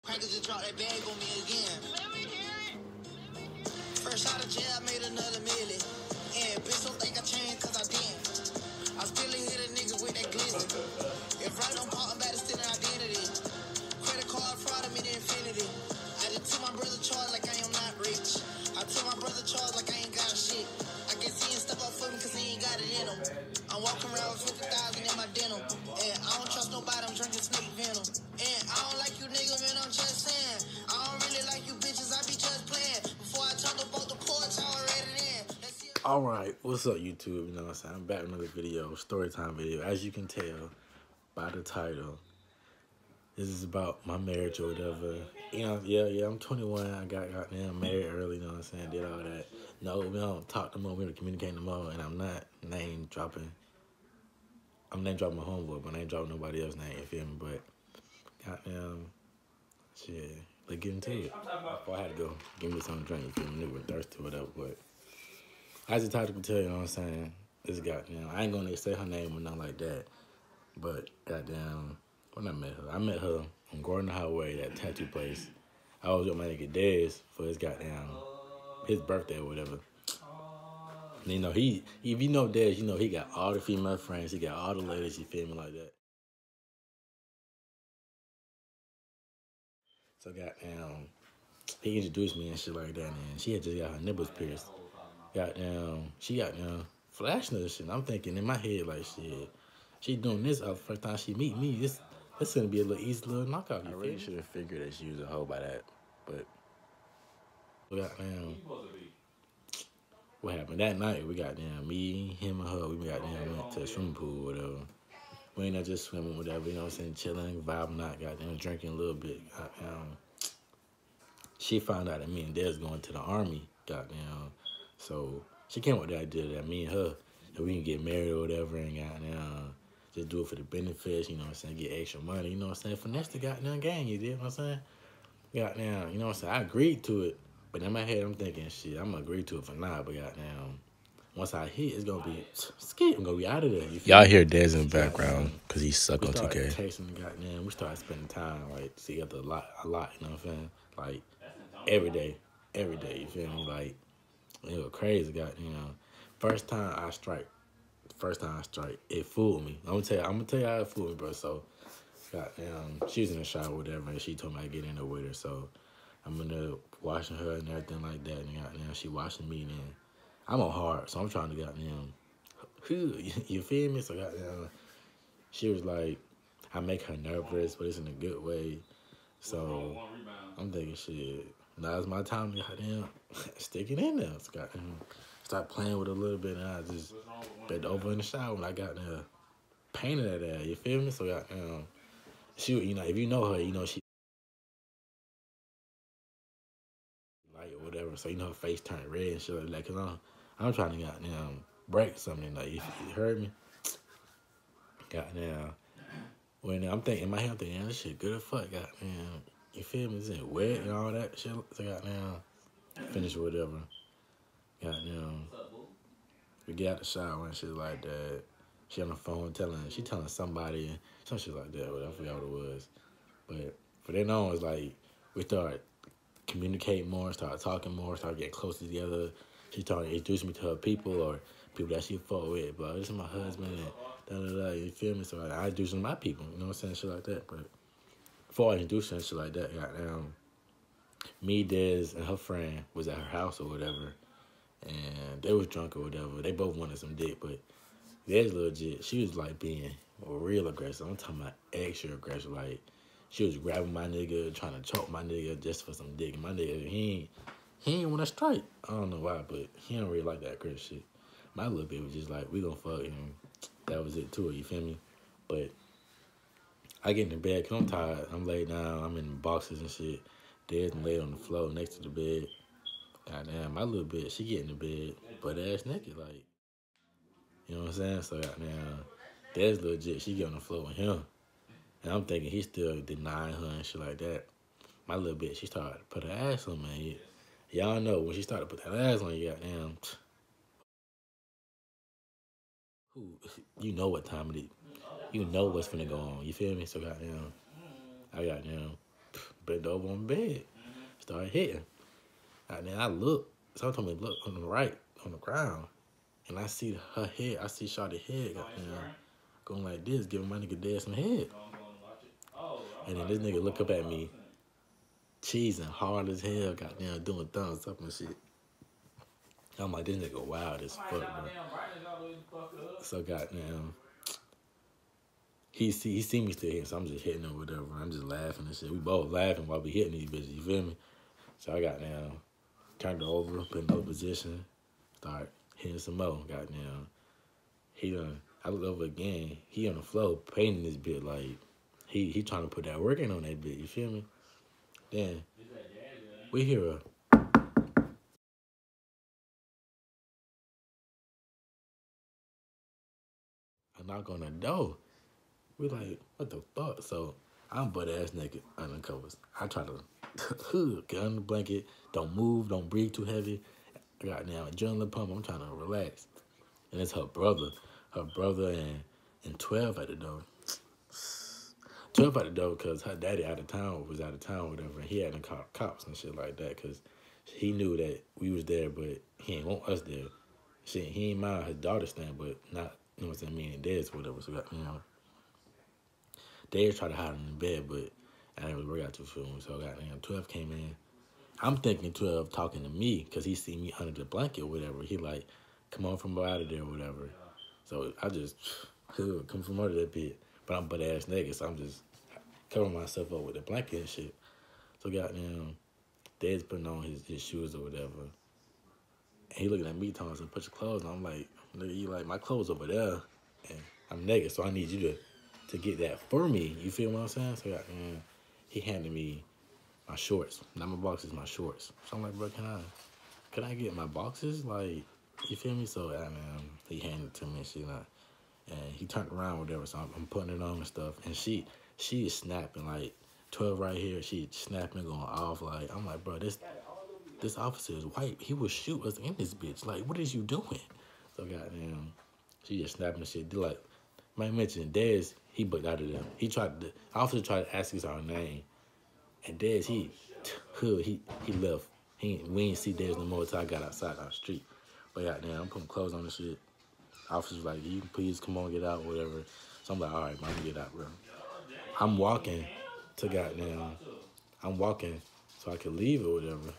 Crackers just dropped that bag on me again. Let me hear it. First out of jail, I made another million. And bitch don't think I changed cause I didn't. I still hit a nigga with that glizzy. If right, I'm caught back to stealing identity. Credit card fraud, I'm in infinity. I just took my brother charge like I am not rich. I took my brother charge like I ain't got shit. I guess he ain't step up for me cause he ain't got it in him. I'm walking around with 50,000 in my denim. And I don't trust nobody, I'm drinking snake venom. And I don't like you nigga, man, I'm just saying. I don't really like you bitches, I be just playing. Before I talk about the porch, I already in. Alright, what's up YouTube? You know what I'm saying? I'm back with another video, story time video. As you can tell by the title, this is about my marriage or whatever. You know, yeah, I'm 21. I got goddamn married early, you know what I'm saying? Did all that. No, we don't talk no more, we don't communicate no more, and I'm not name dropping. I'm name dropping my homeboy, but I ain't dropping nobody else's name, you feel me? But goddamn, shit, let's get into it. Before I had to go give me something to drink, you feel me? Nigga thirsty or whatever, but I just tried to tell you know what I'm saying. This goddamn, I ain't gonna say her name or nothing like that. But goddamn, when I met her on Gordon Highway, that tattoo place. I was with my nigga Dez for his birthday or whatever. And, you know, if you know Dez, you know he got all the female friends, he got all the ladies, you feel me, like that. So goddamn, he introduced me and shit like that, and she had just got her nipples pierced. Goddamn, she got flashing us shit. And I'm thinking in my head like shit, she doing this the first time she meet me. This gonna be a little easy little knockout. I really should have figured that she was a hoe by that, but goddamn, what happened that night? We got down, me, him, and her. We got down, went to the swimming pool, or whatever. We ain't not just swimming, whatever. You know what I'm saying? Chilling, vibing out, goddamn, drinking a little bit. Goddamn, she found out that me and Des going to the army, goddamn. So she came with the idea that me and her, that we can get married or whatever, and goddamn, just do it for the benefits, you know what I'm saying, get extra money, you know what I'm saying, finesse the goddamn gang, you did what I'm saying? Goddamn, you know what I'm saying, I agreed to it, but in my head I'm thinking, shit, I'm gonna agree to it for now, but goddamn, once I hit, it's gonna be, skip, I'm gonna be out of there. Y'all hear Dez in the background because he suck on 2K. We started texting, goddamn, we started spending time, like, together a lot, you know what I'm saying, like, every day, you feel me, like, it was crazy, goddamn. First time I strike, it fooled me. I'm gonna tell you how it fooled me, bro. So, goddamn, she was in the shower or whatever, and she told me I'd get in there with her. So, I'm in there washing her and everything like that, and goddamn, she washing me, and then I'm on hard, so I'm trying to goddamn, you feel me? So, goddamn, she was like, I make her nervous, but it's in a good way. So, I'm thinking, shit, now's my time to goddamn stick it in there. So, goddamn, start playing with it a little bit, and I just bent over in the shower when I got there, painted at that, you feel me? So, goddamn, she, you know, if you know her, you know she like or whatever. So, you know, her face turned red and shit like that. Cause I'm trying to goddamn break something. Like, you heard me? Goddamn. When I'm thinking, in my head, I'm thinking, this shit good as fuck. Goddamn, you feel me? Is it wet and all that shit? So, goddamn, finish or whatever. Goddamn, we get out the shower and shit like that. She on the phone she telling somebody and some shit like that. Whatever, I forgot what it was. But for then on, it's like we start communicating more, start talking more, start getting closer together. She started introducing me to her people or people that she fought with. But this is my husband and da-da-da, you feel me? So I introduced her to my people, you know what I'm saying? Shit like that. But before I introduced her and shit like that, goddamn, me, Dez, and her friend was at her house or whatever. And they was drunk or whatever. They both wanted some dick, but Dez legit, she was like being real aggressive. I'm talking about extra aggressive. Like, she was grabbing my nigga, trying to choke my nigga just for some dick. And my nigga, he ain't want to strike. I don't know why, but he don't really like that aggressive shit. My little bit was just like, we gonna fuck, and that was it too, you feel me? But I get in the bed, cause I'm tired. I'm laid down, I'm in boxes and shit. Dez laid on the floor next to the bed. Goddamn, my little bitch, she get in the bed, butt ass naked, like, you know what I'm saying? So goddamn, Dez legit, she get on the floor with him. And I'm thinking he still denying her and shit like that. My little bitch, she started to put her ass on, man. Y'all know when she started to put that ass on you, goddamn, you know what time it is. You know what's finna go on. You feel me? So goddamn, I goddamn bent over on the bed, started hitting. And then I look, someone told me to look on the right, on the ground, and I see her head, I see Shawty's head, going like this, giving my nigga dead some head. And then this nigga look up at me, cheesing hard as hell, goddamn, doing thumbs up and shit. I'm like, this nigga wild as fuck, bro. So goddamn, he see me still hitting, so I'm just hitting him or whatever. I'm just laughing and shit. We both laughing while we hitting these bitches, you feel me? So I goddamn turned her over, put in another position, start hitting some more, goddamn. I looked over again, he on the floor painting this bit like, he trying to put that work in on that bit, you feel me? Then we hear a knock on the door. We like, what the fuck? So I'm butt ass naked under covers. I try to get under the blanket, don't move, don't breathe too heavy. I got now adrenaline pump. I'm trying to relax. And it's her brother and 12 at the door. 12 at the door because her daddy was out of town or whatever, and he hadn't called cops and shit like that because he knew that we was there, but he ain't want us there. Shit, he ain't mind his daughter staying, but not, you know what I'm saying, me and Dez or whatever. So, you know, they tried to hide in the bed, but I didn't really work out too soon. So, goddamn, 12 came in. I'm thinking 12 talking to me because he see me under the blanket or whatever. He like, come on from out of there or whatever. So I just come from under that bit. But I'm butt ass naked, so I'm just covering myself up with the blanket and shit. So goddamn, Dad's putting on his shoes or whatever. And he looking at me telling me, put your clothes on. I'm like, nigga, you like, my clothes over there. And I'm naked, so I need you to get that for me. You feel what I'm saying? So goddamn, he handed me my shorts. Not my boxes, my shorts. So I'm like, bro, can I get my boxes? Like, you feel me? So he handed it to me and shit. And he turned around or whatever, so I'm putting it on and stuff. And she is snapping, like, 12 right here, she snapping, going off. Like, I'm like, bro, this officer is white. He will shoot us in this bitch. Like, what is you doing? So, goddamn, she just snapping and shit. Like, might mention, Dez, he booked out of them. The officer tried to ask us our name. And Dez, he left. We ain't see Dez no more until I got outside on the street. But goddamn, I'm putting clothes on and shit. Officer's like, you can please come on, get out, whatever. So I'm like, all right, man, get out, bro. I'm walking so I could leave or whatever.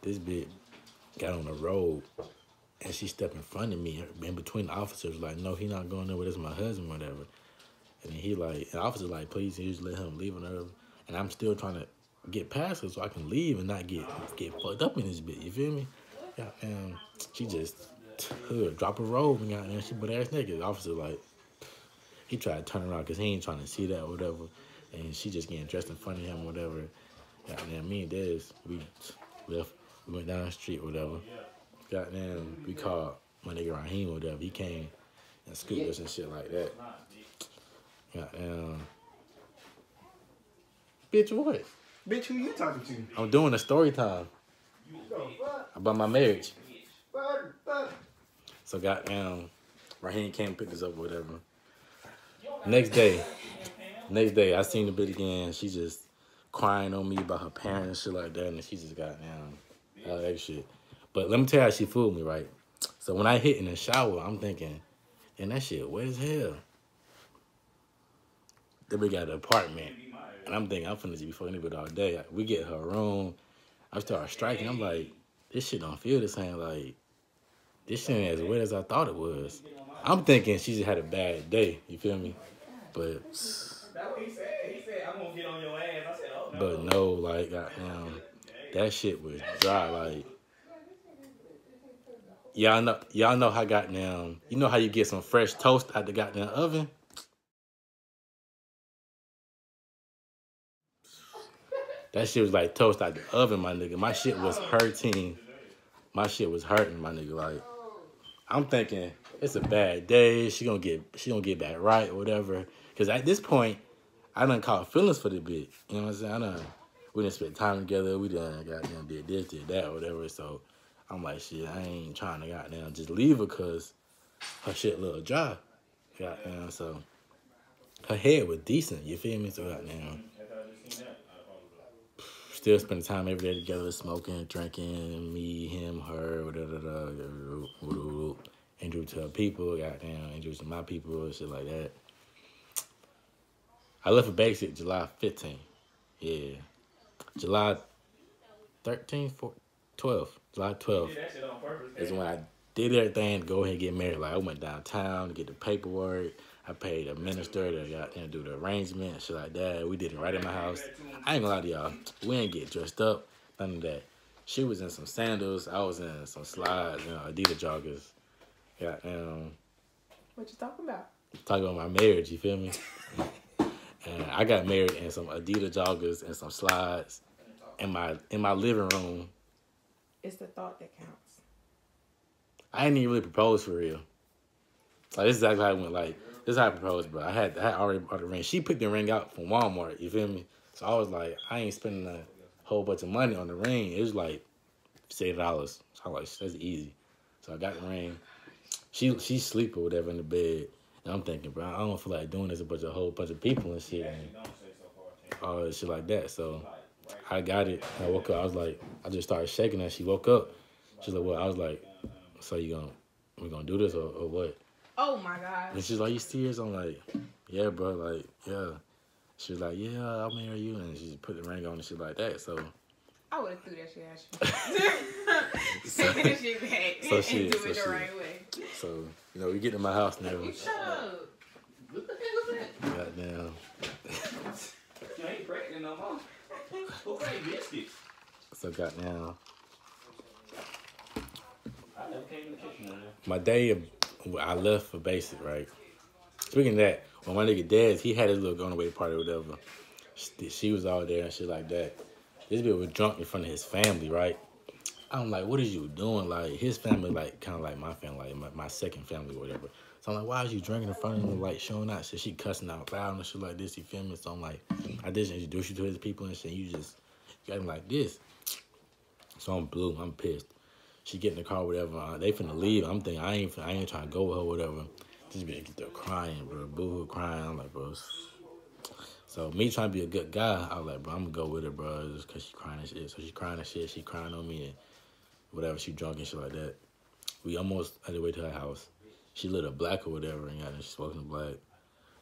This bitch got on the road and she stepped in front of me in between the officers, like, no, he not going there with us, my husband, whatever. And then the officer's like, please, you just let him leave or whatever. And I'm still trying to get past her so I can leave and not get fucked up in this bitch, you feel me? Yeah, and she just drop a robe and goddamn, she butt ass naked. The officer, like, he tried to turn around because he ain't trying to see that or whatever. And she just getting dressed in front of him or whatever. Goddamn, me and Dez, we left, we went down the street or whatever. Goddamn, we called my nigga Raheem or whatever. He came and scooped us and shit like that. Goddamn. Bitch, what? Bitch, who you talking to? I'm doing a story time about my marriage. So goddamn, Raheem came and picked us up or whatever. Next day, I seen the bitch again. She just crying on me about her parents and shit like that, and she just got down all that shit. But let me tell you how she fooled me, right? So when I hit in the shower, I'm thinking, and that shit wet as hell. Then we got an apartment, and I'm thinking I'm finna be fucking with all day. We get her room. I start striking. I'm like, this shit don't feel the same. Like, this shit ain't as wet as I thought it was. I'm thinking she just had a bad day. You feel me? But That's what he said. He said, I'm gonna get on your ass. I said, oh no. But no, like, goddamn, that shit was dry. Like, y'all know how goddamn, you know how you get some fresh toast out the goddamn oven? That shit was like toast out the oven, my nigga. My shit was hurting. My shit was hurting, my nigga. Like, I'm thinking it's a bad day. She gonna get back right or whatever. Cause at this point, I done caught feelings for the bitch. You know what I'm saying? We done spent time together. We done goddamn did this, did that, or whatever. So I'm like, shit, I ain't trying to goddamn just leave her cause her shit a little dry. Goddamn, so her head was decent. You feel me? So goddamn, still spending time every day together, smoking, drinking, me, him, her, whatever. Introduced to her people, goddamn, introduced to my people, shit like that. I left for basic July 15th. Yeah. July 13th, 12th. July 12th is when I did everything to go ahead and get married. Like, I went downtown to get the paperwork. I paid a minister to do the arrangement, shit like that. We did it right in my house. I ain't gonna lie to y'all. We ain't get dressed up, none of that. She was in some sandals. I was in some slides, Adidas joggers. Goddamn. What you talking about? Talking about my marriage, you feel me? And I got married in some Adidas joggers and some slides in my living room. It's the thought that counts. I didn't even really propose for real. Like, this is exactly how I went. Like, this is how I proposed, bro. I had already bought the ring. She picked the ring out from Walmart, you feel me? So I was like, I ain't spending a whole bunch of money on the ring. It was like $60. So I was like, that's easy. So I got the ring. She sleep or whatever in the bed. And I'm thinking, bro, I don't feel like doing this a whole bunch of people and shit and all that shit like that. So I got it. I woke up. I was like, I just started shaking her. She woke up. She's like, what? I was like, so we gonna do this or what? Oh my God. And she's like, you serious? I'm like, yeah, bro. Like, yeah. She was like, yeah, I'll marry you. And she just put the ring on and shit like that. So I would have threw that shit at you. Take that shit back and do it the right way. So, we get to my house now. You shut up. What the hell is that? Goddamn. You ain't pregnant no more. Who made biscuits? So, goddamn. I never came in the kitchen earlier. My day, I left for basic, right? Speaking of that, when my nigga Dez, he had his little going away party or whatever. She was all there and shit like that. This bitch was drunk in front of his family, right? I'm like, what is you doing? Like, his family, like, kind of like my family, like my second family or whatever. So I'm like, why is you drinking in front of him, like, showing out shit? She cussing out loud and shit like this, you feel me? So I'm like, I just introduced you to his people and shit. You got him like this. So I'm blue. I'm pissed. She get in the car, whatever. They finna leave. I'm thinking, I ain't trying to go with her, whatever. This bitch get there crying, bro. Boo-hoo crying. I'm like, bro. So me trying to be a good guy, I was like, bro, I'm gonna go with her, bro, just cause she crying and shit. So she crying and shit. She crying on me and whatever. She drunk and shit like that. We almost had to wait to her house. She lit a black or whatever, and she smoking black.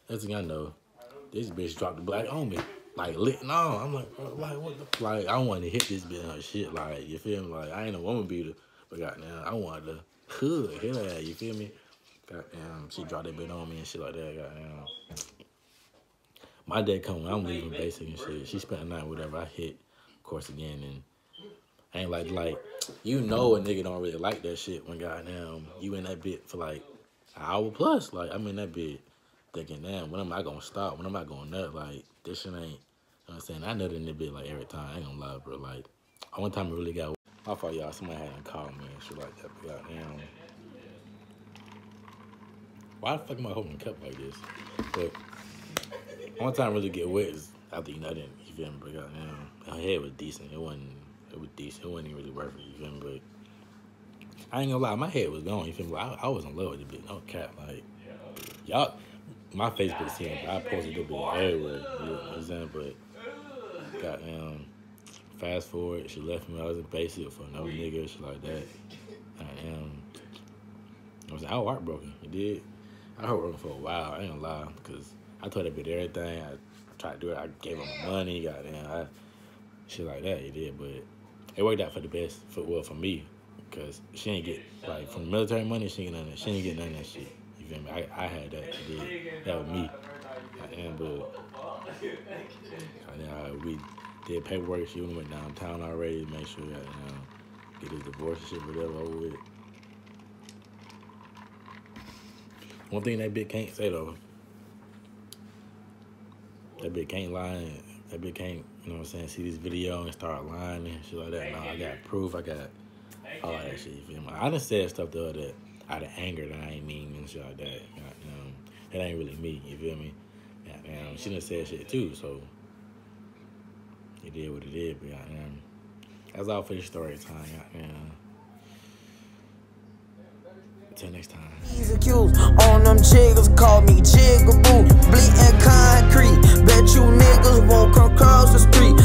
Next thing I know, this bitch dropped the black on me. Like, lit, no. I'm like, bro, like, what the, like, I wanted to hit this bitch in her shit, like, you feel me? Like, I ain't a woman beater, but goddamn, I wanted to hit her ass, you feel me? Goddamn, she dropped that bitch on me and shit like that, goddamn. My day come when I'm leaving basic and shit. She spent the night, whatever. I hit, of course, again, and I ain't like, a nigga don't really like that shit when goddamn you in that bit for like an hour plus. Like, I'm in that bit thinking, damn, when am I gonna stop? When am I gonna nut? Like, this shit ain't, you know what I'm saying? I nut in that bit like every time. I ain't gonna lie, bro. Like, one time I really got, my fault, y'all. Somebody had to call me and shit like that. But goddamn, why the fuck am I holding a cup like this? But one time I really get wet is after you nutting, you feel me? But goddamn, her head was decent. It was decent. It wasn't even really worth it, you feel me? But I ain't gonna lie, my head was gone, you feel me? I was in love with the bitch, no cap. Like, y'all, my Facebook is here, but I posted the bitch everywhere, you know what I'm saying? But goddamn, fast forward, she left me. I was in basic for another nigga, shit like that. Goddamn, I was heartbroken, you did? I was heartbroken for a while, I ain't gonna lie, because I told that bitch everything. I tried to do it. I gave her my money. Goddamn, shit like that. It did, but it worked out for the best. For me, because she ain't get like from the military money. She ain't get none of that. She ain't get none of that shit. You feel me? I had that. She did. That was me. Goddamn, but we did paperwork. She went downtown already to make sure get his divorce and shit, whatever over with. One thing that bitch can't say though. That bitch can't lie. That bitch can't, you know what I'm saying, see this video and start lying and shit like that. No, I got proof. I got all that shit, you feel me? I done said stuff to her that out of anger that I ain't mean and shit like that. That ain't really me, you feel me? She done said shit too, so it did what it did, but that's all for the story time. Until next time. He's accused on them jiggers, call me jigaboo. Bleeding concrete, bet you niggas won't come across the street.